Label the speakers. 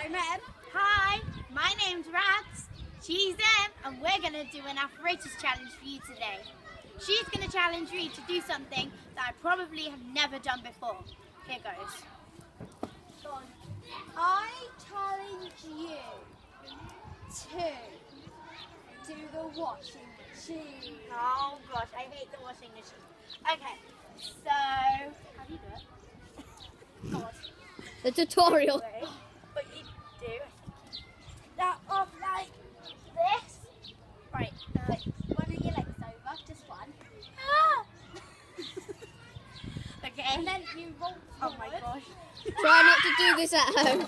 Speaker 1: I'm Em.
Speaker 2: Hi, my name's Rads. She's Em, and we're going to do an apparatus challenge for you today. She's going to challenge you to do something that I probably have never done before. Here goes.
Speaker 1: I challenge you to do the washing machine.
Speaker 2: Oh gosh, I hate the washing machine. Okay, so how do you do it? God.
Speaker 3: The tutorial.
Speaker 2: But you do that off like this. Right,
Speaker 1: One of your legs over, just one.
Speaker 2: Okay.
Speaker 1: And then you roll
Speaker 2: Oh
Speaker 1: forward.
Speaker 2: my gosh.
Speaker 3: Try not to do this at home.